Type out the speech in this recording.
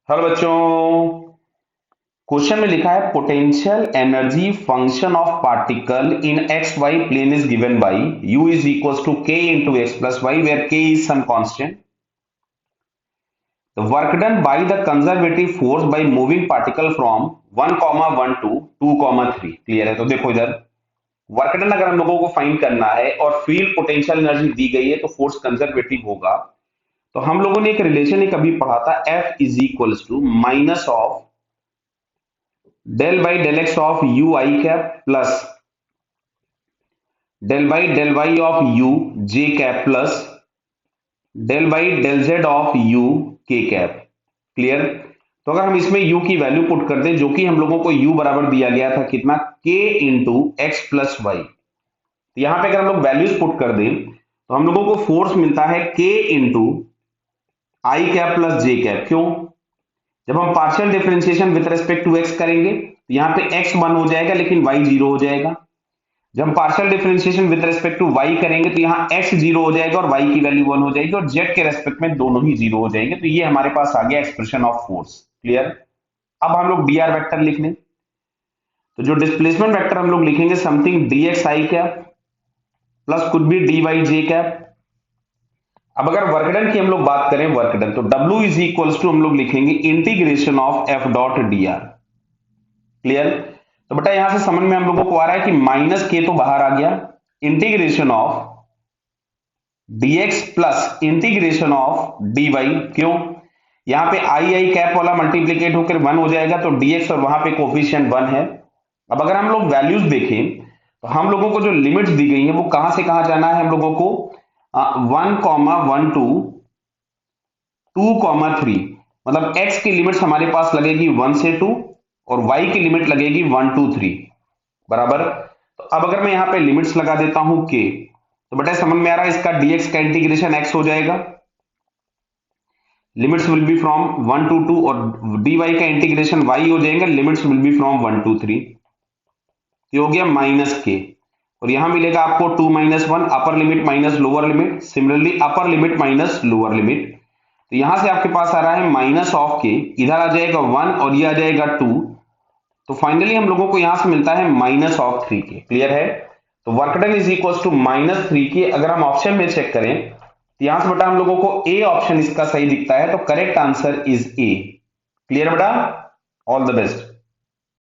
Hello बच्चों। Question में लिखा है potential energy function of particle in x y plane is given by u is equal to k into x plus y where k is some constant. The work done by the conservative force by moving particle from 1,1 to 2,3। Clear है? तो देखो इधर work done अगर हम लोगों को find करना है और फील्ड पोटेंशियल एनर्जी दी गई है तो फोर्स कंजर्वेटिव होगा। तो हम लोगों ने एक रिलेशन एक अभी पढ़ा था, F is equal to minus of del by del x of u i cap plus del y of u j cap plus del by del z of u k cap. Clear? तो अगर हम इसमें u की value put कर दें, जो कि हम लोगों को u बराबर दिया गया था कितना, k into x plus y. तो यहां पे अगर हम लोग वैल्यूज पुट कर दें तो हम लोगों को फोर्स मिलता है k into i cap plus j cap. क्यों? जब हम partial differentiation with respect to x करेंगे तो यहाँ पे x 1 हो जाएगा लेकिन y 0 हो जाएगा। जब हम partial differentiation with respect to y करेंगे तो यहाँ x 0 हो जाएगा और y की वैल्यू 1 हो जाएगी और z के रेस्पेक्ट में दोनों ही 0 हो जाएंगे। तो ये हमारे पास आ गया एक्सप्रेशन ऑफ फोर्स। क्लियर? अब हम लोग dr वेक्टर लिख लें। तो जो डिस्प्लेसमेंट वेक्टर हम लोग लिखेंगे something dx I cap plus could be dy j cap. अब अगर वर्क डन की हम लोग बात करें, वर्क डन, तो W इज इक्वल्स टू हम लोग लिखेंगे integration of f dot dr। Clear? तो बेटा यहां से समझ में हम लोगों को आ रहा है कि माइनस के तो बाहर आ गया, integration of dx plus integration of dy। क्यों? यहां पे आई कैप वाला मल्टीप्लीकेट होकर 1 हो जाएगा तो dx और वहां पे कोफिशिएंट 1 है। अब अगर हम लोग वैल्यूज देखें तो हम लोगों को जो लिमिट्स दी गई है वो कहां से कहां जाना है हम लोगों को, 1,1 टू 2,3। मतलब x की लिमिट्स हमारे पास लगेगी 1 से 2 और y की लिमिट लगेगी 1 टू 3 बराबर। तो अब अगर मैं यहाँ पे लिमिट्स लगा देता हूं k, तो बेटा समझ में आ रहा है इसका dx का इंटीग्रेशन x हो जाएगा, limits will be from 1 to 2, और dy का इंटीग्रेशन y हो जाएगा, limits will be from 1 to 3। ये हो गया माइनस के, और यहां मिलेगा आपको 2 minus 1, upper limit minus lower limit, similarly upper limit minus lower limit. तो यहां से आपके पास आ रहा है माइनस ऑफ के, इधर आ जाएगा 1 और ये आ जाएगा 2। तो फाइनली हम लोगों को यहां से मिलता है माइनस ऑफ 3 के। क्लियर है? तो work done is equal to minus 3 k. अगर हम ऑप्शन में चेक करें तो यहां से बेटा हम लोगों को ए ऑप्शन इसका सही दिखता है, तो correct answer is A. Clear बेटा? All the best.